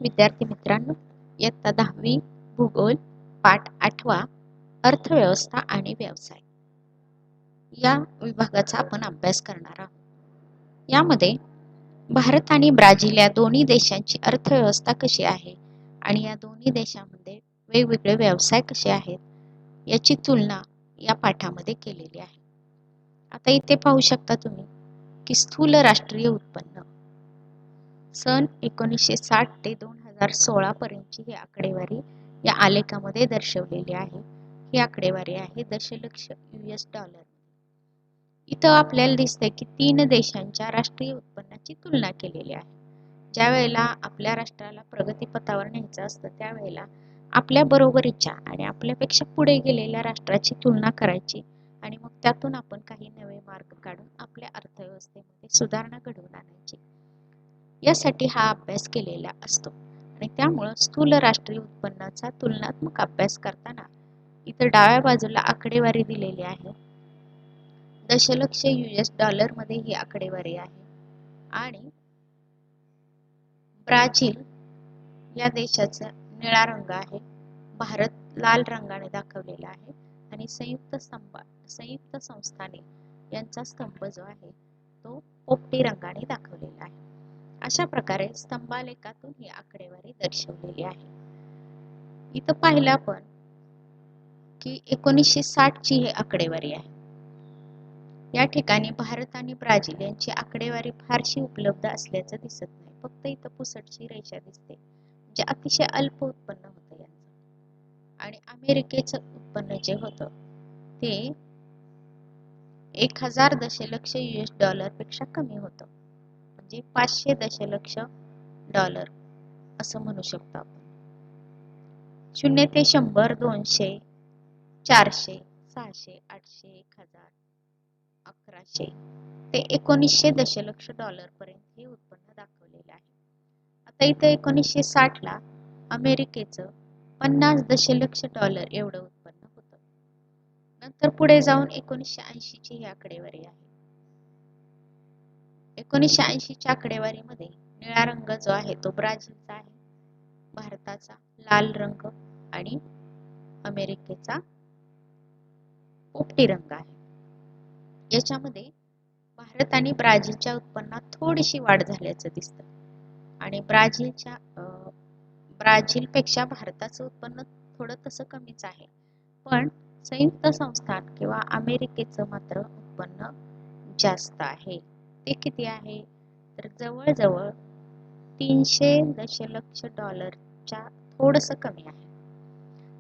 विद्यार्थी मित्रांनो, इयत्ता 10वी भूगोल पाठ 8 अर्थव्यवस्था आणि व्यवसाय या विभागाचा आपण अभ्यास करणार आहोत। यामध्ये भारत आणि ब्राझील या दोन्ही देशांची अर्थव्यवस्था कशी आहे आणि या दोन्ही देशांमध्ये वेगवेगळे व्यवसाय कसे आहेत याची तुलना या पाठामध्ये केलेली आहे। आता इथे पाहू शकता तुम्ही की स्थूल राष्ट्रीय उत्पन्न सन 1960 ते 2016 पर्यंतची ही आकडेवारी या आलेखामध्ये दर्शवलेली आहे। ही आकडेवारी आहे दशलक्ष US डॉलर। इथं आपल्याला दिसतंय की 3 देशांच्या राष्ट्रीय उत्पन्नाची तुलना केलेली आहे। ज्या वेळेला आपल्या राष्ट्राला प्रगतीपथावर न्यायचं असतं त्यावेळेला आपल्या बरोबरीच्या आणि आपल्यापेक्षा पुढे गेलेल्या राष्ट्राची तुलना करायची आणि मग त्यातून आपण काही नवे मार्ग काढून आपल्या अर्थव्यवस्थेमध्ये सुधारणा घडवून आणायची। यासाठी हा अभ्यास केलेला असतो आणि त्यामुळे स्थूल राष्ट्रीय उत्पन्नाचा तुलनात्मक अभ्यास करताना इथं डाव्या बाजूला आकडेवारी दिलेली आहे। दशलक्ष US डॉलर मध्ये ही आकडेवारी आहे आणि ब्राझील या देशाचा निळा रंग आहे, भारत लाल रंगाने दाखवलेला आहे आणि संयुक्त संस्थाने यांचा स्तंभ जो आहे तो पोपटी रंगाने दाखवलेला आहे। अशा प्रकारे स्तंभालेखातून ही आकडेवारी दर्शवलेली आहे। इथं पाहिलं आपण की 1960 ची ही आकडेवारी आहे। या ठिकाणी भारत आणि ब्राझील यांची आकडेवारी फारशी उपलब्ध असल्याचं दिसत नाही, फक्त इथं पुसटशी रेषा दिसते, म्हणजे अतिशय अल्प उत्पन्न होतं यांचं। आणि अमेरिकेचं उत्पन्न जे होतं ते 1000 दशलक्ष US डॉलर पेक्षा कमी होतं, म्हणजे 500 दशलक्ष डॉलर असं म्हणू शकतो आपण। 0 ते 100, 200, 400, 600, 800, 1000, 1100 ते 1900 दशलक्ष डॉलर पर्यंत हे उत्पन्न दाखवलेलं आहे। आता इथं 1960 ला अमेरिकेचं 50 दशलक्ष डॉलर एवढं उत्पन्न होतं। नंतर पुढे जाऊन 1980 ची ही आकडेवारी आहे। 1980 च्या आकडेवारीमध्ये निळा रंग जो आहे तो ब्राझीलचा आहे, भारताचा लाल रंग आणि अमेरिकेचा पोपटी रंग आहे। याच्यामध्ये भारत आणि ब्राझीलच्या उत्पन्नात थोडीशी वाढ झाल्याचं दिसतं आणि ब्राझीलपेक्षा भारताचं उत्पन्न थोडं तसं कमीच आहे, पण संयुक्त संस्थान किंवा अमेरिकेचं मात्र उत्पन्न जास्त आहे। ते किती आहे तर जवळजवळ 300 दशलक्ष डॉलरच्या थोडंसं कमी आहे।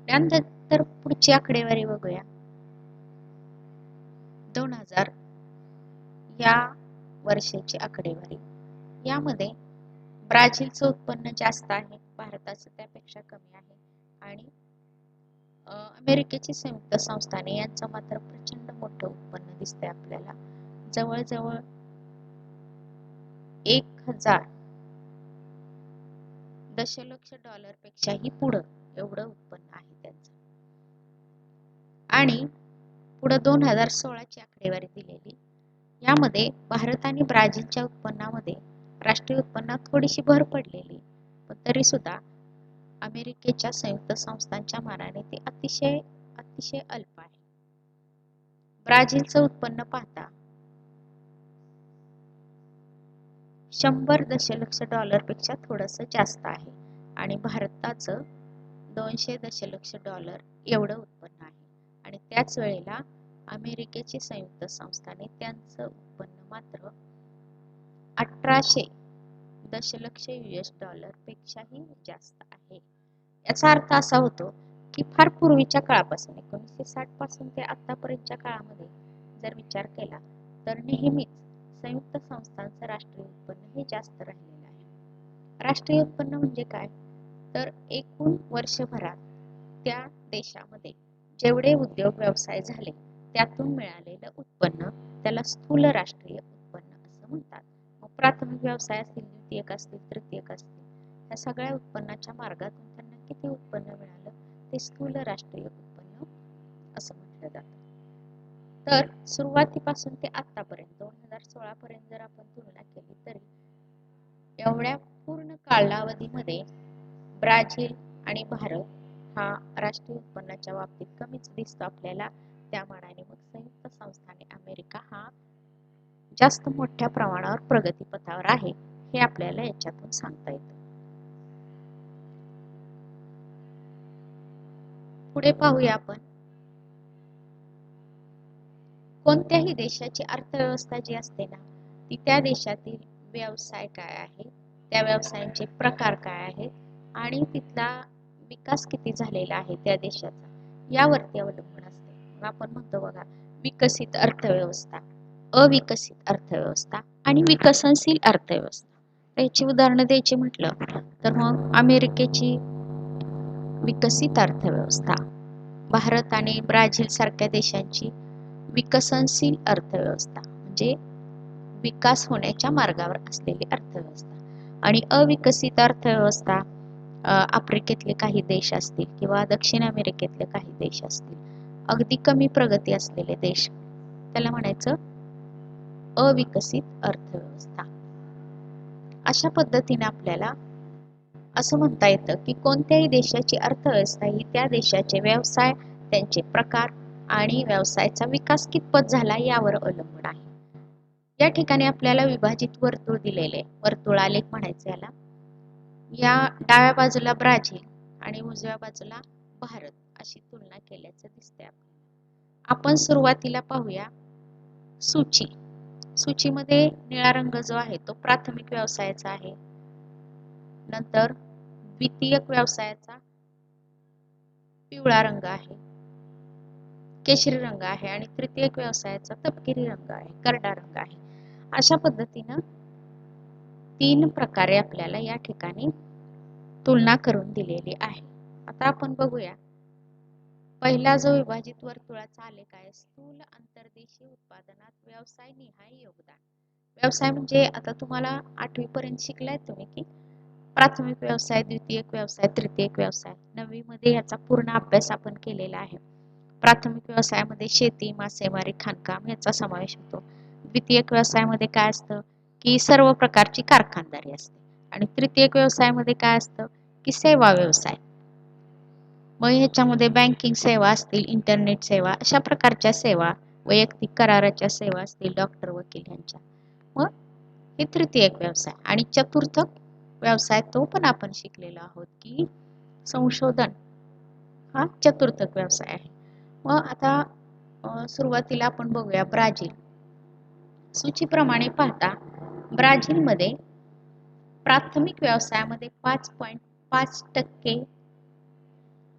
त्यानंतर पुढची आकडेवारी बघूया। 2000 या वर्षाची आकडेवारी, यामध्ये ब्राझीलचं उत्पन्न जास्त आहे, भारताचं त्यापेक्षा कमी आहे आणि अमेरिकेची संयुक्त संस्थाने यांचं मात्र प्रचंड मोठं उत्पन्न दिसतंय आपल्याला। जवळजवळ 1000 दशलक्ष डॉलर पेक्षाही पुढं एवढं उत्पन्न आहे त्यांचं। आणि पुढे 2016 ची आकडेवारी दिलेली, यामध्ये भारत आणि ब्राझीलच्या उत्पन्नामध्ये राष्ट्रीय उत्पन्नात थोडीशी भर पडलेली, पण तरी सुद्धा अमेरिकेच्या संयुक्त संस्थांच्या मानाने ते अतिशय अल्प आहे। ब्राझीलचं उत्पन्न पाहता 100 दशलक्ष डॉलर पेक्षा थोडंसं जास्त आहे आणि भारताचं 200 दशलक्ष डॉलर एवढं उत्पन्न आहे आणि त्याच वेळेला अमेरिकेची संयुक्त संस्थाने त्यांचं उत्पन्न मात्र 1800 दशलक्ष US डॉलर पेक्षाही जास्त आहे। याचा अर्थ असा होतो की फार पूर्वीच्या काळापासून 1960 पासून ते आतापर्यंतच्या काळामध्ये जर विचार केला तर नेहमीच संयुक्त संस्थांचं राष्ट्रीय उत्पन्न हे जास्त राहिलेलं आहे। राष्ट्रीय उत्पन्न म्हणजे काय तर एकूण वर्षभरात त्या देशामध्ये जेवढे उद्योग व्यवसाय झाले त्यातून मिळालेलं उत्पन्न त्याला स्थूल राष्ट्रीय उत्पन्न असं म्हणतात। मग प्राथमिक व्यवसाय असतील, द्वितीयक असतील, तृतीयक असतील, या सगळ्या उत्पन्नाच्या मार्गातून त्यांना किती उत्पन्न मिळालं ते स्थूल राष्ट्रीय उत्पन्न असं म्हटलं जातं। तर सुरुवातीपासून ते आतापर्यंत 2016 पर्यंत जर आपण तुलना केली तरी एवढ्या पूर्ण कालावधीमध्ये ब्राझील आणि भारत हा राष्ट्रीय उत्पन्नाच्या बाबतीत कमीच दिसतो आपल्याला, त्या मानाने मग संयुक्त संस्थाने अमेरिका हा जास्त मोठ्या प्रमाणावर प्रगतीपथावर आहे, हे आपल्याला याच्यातून सांगता येतं. पुढे पाहूया आपण, कोणत्याही देशाची अर्थव्यवस्था जी असते ना, ती त्या देशातील व्यवसाय काय आहे, त्या व्यवसायांचे प्रकार काय आहेत आणि तिथला विकास किती झालेला आहे त्या देशाचा, यावरती अवलंबून असते. मग आपण म्हणतो बघा, विकसित अर्थव्यवस्था, अविकसित अर्थव्यवस्था आणि विकसनशील अर्थव्यवस्था. याची उदाहरणं द्यायची म्हटलं तर मग अमेरिकेची विकसित अर्थव्यवस्था, भारत आणि ब्राझील सारख्या देशांची विकसनशील अर्थव्यवस्था म्हणजे विकास होण्याच्या मार्गावर असलेली अर्थव्यवस्था, आणि अविकसित अर्थव्यवस्था आफ्रिकेतले काही देश असतील किंवा दक्षिण अमेरिकेतले काही देश असतील, अगदी कमी प्रगती असलेले देश, त्याला म्हणायचं अविकसित अर्थव्यवस्था. अशा पद्धतीने आपल्याला असं म्हणता येतं की कोणत्याही देशाची अर्थव्यवस्था ही त्या देशाचे व्यवसाय, त्यांचे प्रकार आणि व्यवसायाचा विकास कितपत झाला यावर अवलंबून आहे. या ठिकाणी आपल्याला विभाजित वर्तुळ दिलेले, वर्तुळालेख म्हणायचे याला. या डाव्या बाजूला ब्राझील आणि उजव्या बाजूला भारत अशी तुलना केल्याचं दिसते आपल्याला. आपण सुरुवातीला पाहूया सूची. सूचीमध्ये निळा रंग जो आहे तो प्राथमिक व्यवसायाचा आहे, नंतर द्वितीयक व्यवसायाचा पिवळा रंग आहे, केशरी रंग आहे, आणि तृतीयक व्यवसायाचा तपकिरी रंग आहे, करडा रंग आहे. अशा पद्धतीनं 3 प्रकारे आपल्याला या ठिकाणी तुलना करून दिलेली आहे. आता आपण बघूया, पहिला जो विभाजित वर्तुळाचा आलेख आहे, स्थूल अंतर्देशीय उत्पादनात व्यवसाय निहाय योगदान. व्यवसाय म्हणजे आता तुम्हाला 8वी पर्यंत शिकलाय तुम्ही की प्राथमिक व्यवसाय, द्वितीयक व्यवसाय, तृतीयक व्यवसाय. 9वी मध्ये याचा पूर्ण अभ्यास आपण केलेला आहे. प्राथमिक व्यवसायामध्ये शेती, मासेमारी, खाणकाम याचा समावेश होतो. द्वितीयक व्यवसायामध्ये काय असतं की सर्व प्रकारची कारखानदारी असते, आणि तृतीयक व्यवसायामध्ये काय असतं की सेवा व्यवसाय. मग ह्याच्यामध्ये बँकिंग सेवा असतील, इंटरनेट सेवा, अशा प्रकारच्या सेवा, वैयक्तिक कराराच्या सेवा असतील, डॉक्टर, वकील यांच्या. मग हे तृतीयक व्यवसाय. आणि चतुर्थक व्यवसाय तो पण आपण शिकलेलो आहोत की संशोधन हा चतुर्थक व्यवसाय आहे. मग आता सुरुवातीला आपण बघूया ब्राझील. सूचीप्रमाणे पाहता ब्राझीलमध्ये प्राथमिक व्यवसायामध्ये 5.5%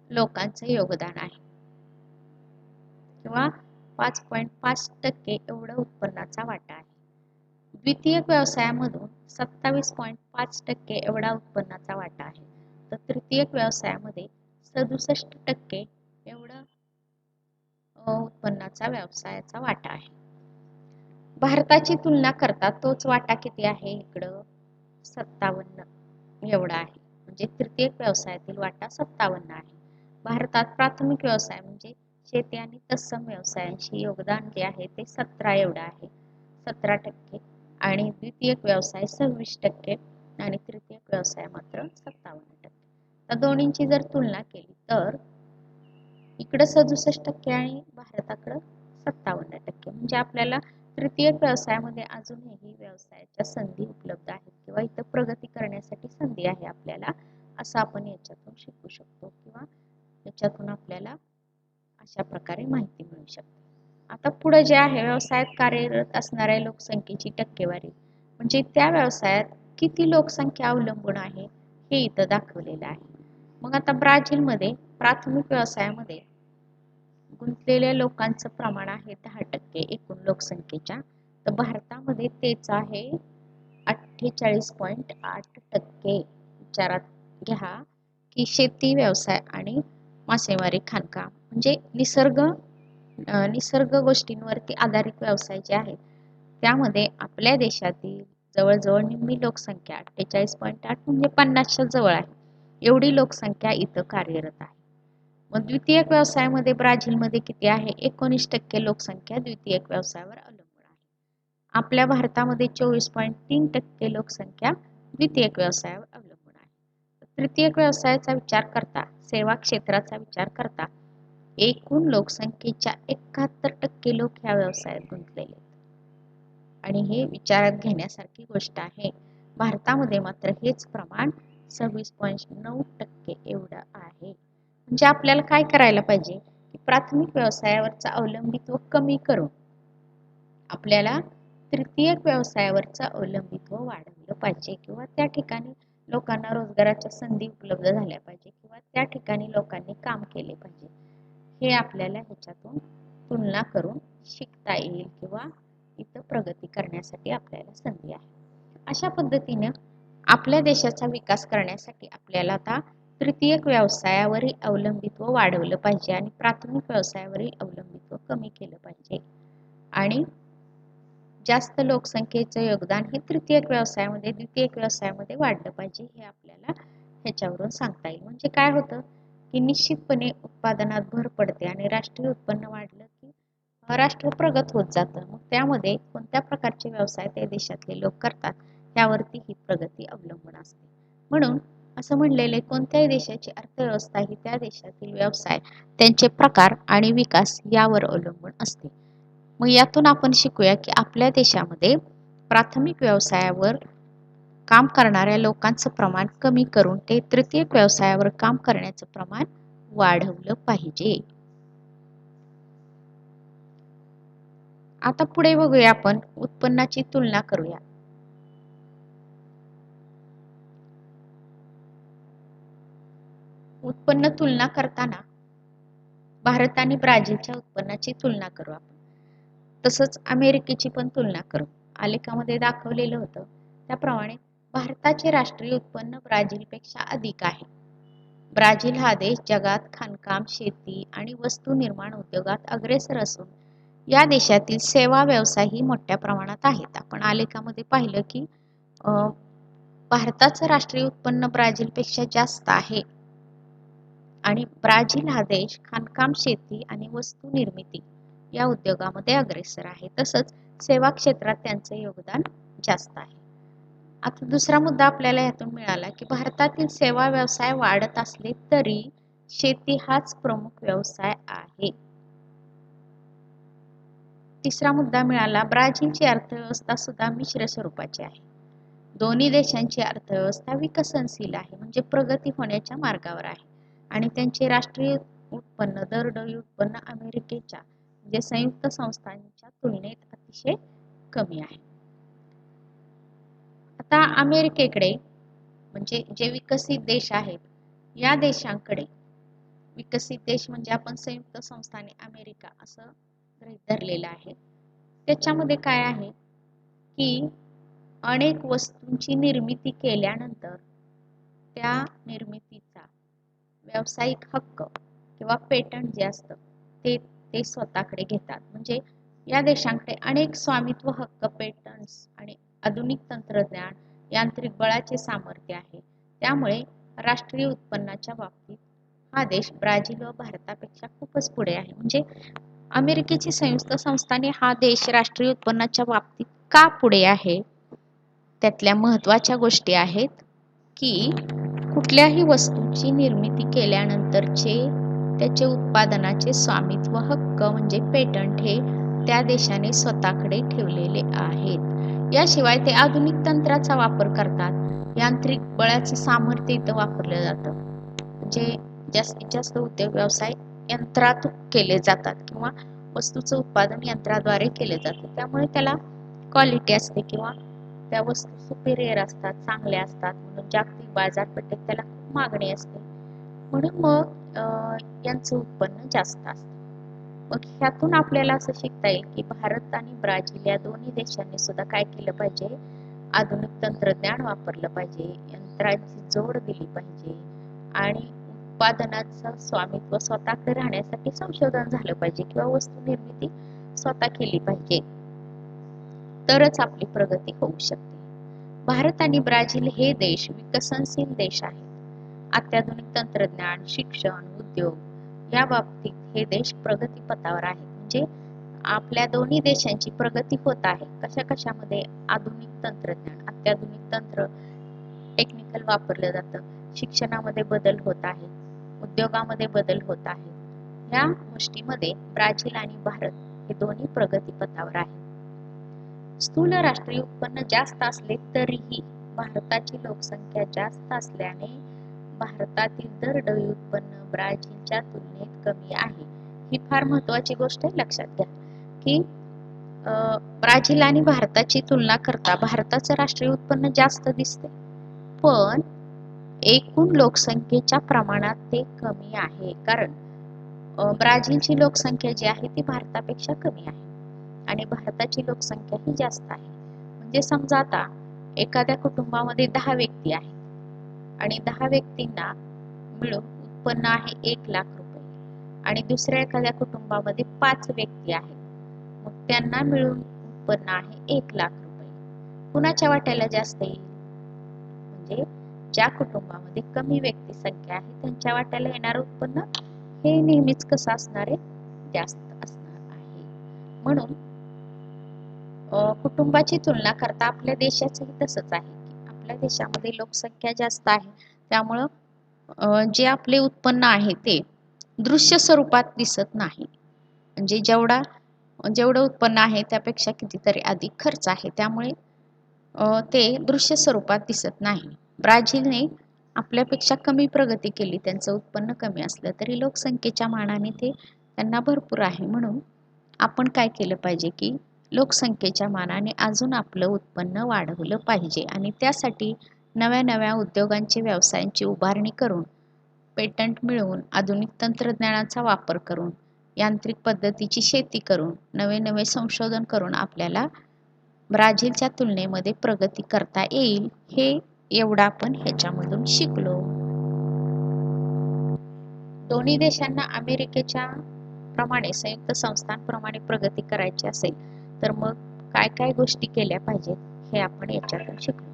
लोकांचं योगदान आहे, किंवा 5.5% एवढं उत्पन्नाचा वाटा आहे. द्वितीयक व्यवसायामधून 27.5% एवढा उत्पन्नाचा वाटा आहे, तर तृतीयक व्यवसायामध्ये 67% एवढं उत्पन्नाचा व्यवसायाचा वाटा आहे. भारताची तुलना करता तोच वाटा किती आहे, इकडं 57 एवढा आहे, म्हणजे तृतीयक व्यवसायातील वाटा 57 आहे. भारतात प्राथमिक व्यवसाय म्हणजे शेती आणि तत्सम व्यवसायांशी योगदान जे आहे ते 17 एवढं आहे, 17%, आणि द्वितीयक व्यवसाय 26% आणि तृतीयक व्यवसाय मात्र 57%. तर दोन्हींची जर तुलना केली तर इकडं 67% आणि भारताकडं 57%, म्हणजे आपल्याला तृतीयक व्यवसायामध्ये अजूनही व्यवसायाच्या संधी उपलब्ध आहेत, किंवा इथं प्रगती करण्यासाठी संधी आहे आपल्याला, असं आपण याच्यातून शिकू शकतो, किंवा याच्यातून आपल्याला अशा प्रकारे माहिती मिळू शकते. आता पुढे जे आहे, व्यवसायात कार्यरत असणाऱ्या लोकसंख्येची टक्केवारी, म्हणजे त्या व्यवसायात किती लोकसंख्या अवलंबून आहे हे इथं दाखवलेलं आहे. मग आता ब्राझीलमध्ये प्राथमिक व्यवसायामध्ये गुंतलेल्या लोकांचं प्रमाण आहे 10% एकूण लोकसंख्येच्या, तर भारतामध्ये तेच आहे 48.8%. विचारात घ्या की शेती, व्यवसाय आणि मासेमारी, खाणकाम म्हणजे निसर्ग गोष्टींवरती आधारित व्यवसाय जे आहेत, त्यामध्ये आपल्या देशातील जवळजवळ निम्मी लोकसंख्या 48.8 म्हणजे 50च्या जवळ आहे, एवढी लोकसंख्या इथं कार्यरत आहे. मग द्वितीयक व्यवसायामध्ये ब्राझीलमध्ये किती आहे, 19% लोकसंख्या द्वितीयक व्यवसायावर अवलंबून आहे. आपल्या भारतामध्ये 24.3% लोकसंख्या द्वितीयक व्यवसायावर अवलंबून आहे. तृतीयक व्यवसायाचा विचार करता, सेवा क्षेत्राचा विचार करता एकूण लोकसंख्येच्या 71% लोक ह्या व्यवसायात गुंतलेले आहेत आणि हे विचारात घेण्यासारखी गोष्ट आहे. भारतामध्ये मात्र हेच प्रमाण 26.9% एवढं आहे. म्हणजे आपल्याला काय करायला पाहिजे की प्राथमिक व्यवसायावरचं अवलंबित्व कमी करून आपल्याला तृतीयक व्यवसायावरचं अवलंबित्व वाढवलं पाहिजे किंवा त्या ठिकाणी लोकांना रोजगाराच्या संधी उपलब्ध झाल्या पाहिजे किंवा त्या ठिकाणी लोकांनी काम केले पाहिजे. हे आपल्याला ह्याच्यातून तुलना करून शिकता येईल किंवा इथं प्रगती करण्यासाठी आपल्याला संधी आहे. अशा पद्धतीने आपल्या देशाचा विकास करण्यासाठी आपल्याला आता तृतीयक व्यवसायावरील अवलंबित्व वाढवलं पाहिजे आणि प्राथमिक व्यवसायावरील अवलंबित्व कमी केलं पाहिजे आणि जास्त लोकसंख्येचं योगदान हे तृतीयक व्यवसायामध्ये द्वितीयक व्यवसायामध्ये वाढलं पाहिजे हे आपल्याला ह्याच्यावरून सांगता येईल. म्हणजे काय होतं की निश्चितपणे उत्पादनात भर पडते आणि राष्ट्रीय उत्पन्न वाढलं की राष्ट्र प्रगत होत जातं. मग त्यामध्ये कोणत्या प्रकारचे व्यवसाय त्या देशातले लोक करतात त्यावरती ही प्रगती अवलंबून असते. म्हणून असं म्हणलेले कोणत्याही देशाची अर्थव्यवस्था ही त्या देशातील व्यवसाय, त्यांचे प्रकार आणि विकास यावर अवलंबून असते. मग यातून आपण शिकूया की आपल्या देशामध्ये प्राथमिक व्यवसायावर काम करणाऱ्या लोकांचं प्रमाण कमी करून ते तृतीयक व्यवसायावर काम करण्याचं प्रमाण वाढवलं पाहिजे. आता पुढे बघूया आपण उत्पन्नाची तुलना करूया. उत्पन्न तुलना करताना भारत आणि ब्राझीलच्या उत्पन्नाची तुलना करू आपण. तसंच अमेरिकेची पण तुलना करू. आलेखामध्ये दाखवलेलं होतं त्याप्रमाणे भारताचे राष्ट्रीय उत्पन्न ब्राझीलपेक्षा अधिक आहे. ब्राझील हा देश जगात खाणकाम, शेती आणि वस्तू निर्माण उद्योगात अग्रेसर असून या देशातील सेवा व्यवसाय ही मोठ्या प्रमाणात आहेत. आपण आलेखामध्ये पाहिलं की भारताचं राष्ट्रीय उत्पन्न ब्राझीलपेक्षा जास्त आहे आणि ब्राझील हा देश खाणकाम, शेती आणि वस्तू निर्मिती या उद्योगामध्ये अग्रेसर आहे. तसंच सेवा क्षेत्रात त्यांचे योगदान जास्त आहे. आता दुसरा मुद्दा आपल्याला यातून मिळाला की भारतातील सेवा व्यवसाय वाढत असले तरी शेती हाच प्रमुख व्यवसाय आहे. तिसरा मुद्दा मिळाला ब्राझीलची अर्थव्यवस्था सुद्धा मिश्र स्वरूपाची आहे. दोन्ही देशांची अर्थव्यवस्था विकसनशील आहे म्हणजे प्रगती होण्याच्या मार्गावर आहे आणि त्यांचे राष्ट्रीय उत्पन्न दरडोई उत्पन्न अमेरिकेच्या म्हणजे संयुक्त संस्थांच्या तुलनेत अतिशय कमी आहे. आता अमेरिकेकडे म्हणजे जे विकसित देश आहेत या देशांकडे, विकसित देश म्हणजे आपण संयुक्त संस्थाने अमेरिका असं गृहीत धरलेलं आहे. त्याच्यामध्ये काय आहे की अनेक वस्तूंची निर्मिती केल्यानंतर त्या निर्मितीचा व्यावसायिक हक्क किंवा पेटंट जे असतं ते स्वतःकडे घेतात. म्हणजे या देशांकडे अनेक स्वामित्व हक्क, पेटंट्स आणि आधुनिक तंत्रज्ञान, यांत्रिक बळाचे सामर्थ्य आहे. त्यामुळे राष्ट्रीय उत्पन्नाच्या बाबतीत हा देश ब्राझील व भारतापेक्षा खूपच पुढे आहे. म्हणजे अमेरिकेची संयुक्त संस्थाने हा देश राष्ट्रीय उत्पन्नाच्या बाबतीत का पुढे आहे त्यातल्या महत्त्वाच्या गोष्टी आहेत की कुठल्याही वस्तूची निर्मिती केल्यानंतरचे त्याचे उत्पादनाचे स्वामित्व हक्क म्हणजे पेटंट हे त्या देशाने स्वतःकडे ठेवलेले आहेत. याशिवाय ते आधुनिक तंत्राचा वापर करतात. यांत्रिक बळाचे सामर्थ्य इथं वापरलं जातं. म्हणजे जास्तीत जास्त उद्योग व्यवसाय यंत्रात केले जातात किंवा वस्तूचं उत्पादन यंत्राद्वारे केले जाते. त्यामुळे त्याला क्वालिटी असते किंवा त्या वस्तू सुपेरियर असतात, चांगल्या असतात म्हणून जागतिक बाजारपेठेत त्याला खूप मागणी असते. म्हणून मग यांचं उत्पन्न जास्त असतं. मग ह्यातून आपल्याला असं शिकता येईल की भारत आणि ब्राझील या दोन्ही देशांनी सुद्धा काय केलं पाहिजे, आधुनिक तंत्रज्ञान वापरलं पाहिजे, यंत्रांची जोड दिली पाहिजे आणि उत्पादनाचं स्वामित्व स्वतःकडे राहण्यासाठी संशोधन झालं पाहिजे किंवा वस्तू निर्मिती स्वतः केली पाहिजे. तरच आपली प्रगती होऊ शकते. भारत आणि ब्राझील हे देश विकसनशील देश आहेत. अत्याधुनिक तंत्रज्ञान, शिक्षण, उद्योग या बाबतीत हे देश प्रगती पथावर आहेत. म्हणजे आपल्या दोन्ही देशांची प्रगती होत आहे. कशा कशामध्ये? आधुनिक तंत्रज्ञान, अत्याधुनिक तंत्र टेक्निकल वापरलं जातं. शिक्षणामध्ये बदल होत आहे, उद्योगामध्ये बदल होत आहे. या गोष्टीमध्ये ब्राझील आणि भारत हे दोन्ही प्रगतीपथावर आहेत. स्थूल राष्ट्रीय उत्पन्न जास्त असले तरीही भारताची लोकसंख्या जास्त असल्याने भारतातील दरडोई उत्पन्न ब्राझीलच्या तुलनेत कमी आहे. ही फार महत्वाची गोष्ट आहे, लक्षात घ्या की ब्राझील आणि भारताची तुलना करता भारताचं राष्ट्रीय उत्पन्न जास्त दिसते, पण एकूण लोकसंख्येच्या प्रमाणात ते कमी आहे. कारण ब्राझीलची लोकसंख्या जी आहे ती भारतापेक्षा कमी आहे आणि भारताची लोकसंख्या ही जास्त आहे. म्हणजे समजा आता एखाद्या कुटुंबामध्ये 10 व्यक्ती आहेत आणि 10 व्यक्तींना मिळून उत्पन्न आहे 1,00,000 रुपये आणि दुसऱ्या एखाद्या कुटुंबामध्ये 5 व्यक्ती आहेत, मग त्यांना मिळून उत्पन्न आहे 1,00,000 रुपये. कुणाच्या वाट्याला जास्त येईल? म्हणजे ज्या कुटुंबामध्ये कमी व्यक्ती संख्या आहे त्यांच्या वाट्याला येणारं उत्पन्न हे नेहमीच कसं असणार आहे? जास्त असणार आहे. म्हणून कुटुंबाची तुलना करता आपल्या देशाचंही तसंच आहे की आपल्या देशामध्ये लोकसंख्या जास्त आहे, त्यामुळं जे आपले उत्पन्न आहे ते दृश्य स्वरूपात दिसत नाही. म्हणजे जेवढं उत्पन्न आहे त्यापेक्षा कितीतरी अधिक खर्च आहे, त्यामुळे ते दृश्य स्वरूपात दिसत नाही. ब्राझीलने आपल्यापेक्षा कमी प्रगती केली, त्यांचं उत्पन्न कमी असलं तरी लोकसंख्येच्या मानाने ते त्यांना भरपूर आहे. म्हणून आपण काय केलं पाहिजे की लोकसंख्येच्या मानाने अजून आपलं उत्पन्न वाढवलं पाहिजे आणि त्यासाठी नव्या नव्या उद्योगांची व्यवसायांची उभारणी करून, पेटंट मिळवून, आधुनिक तंत्रज्ञानाचा वापर करून, यांत्रिक पद्धतीची शेती करून, नवे नवे संशोधन करून आपल्याला ब्राझीलच्या तुलनेमध्ये प्रगती करता येईल. हे एवढं आपण ह्याच्यामधून शिकलो. दोन्ही देशांना अमेरिकेच्या प्रमाणे संयुक्त संस्थांप्रमाणे प्रगती करायची असेल तर मग काय काय गोष्टी केल्या पाहिजेत हे आपण याच्यातून शिकलो.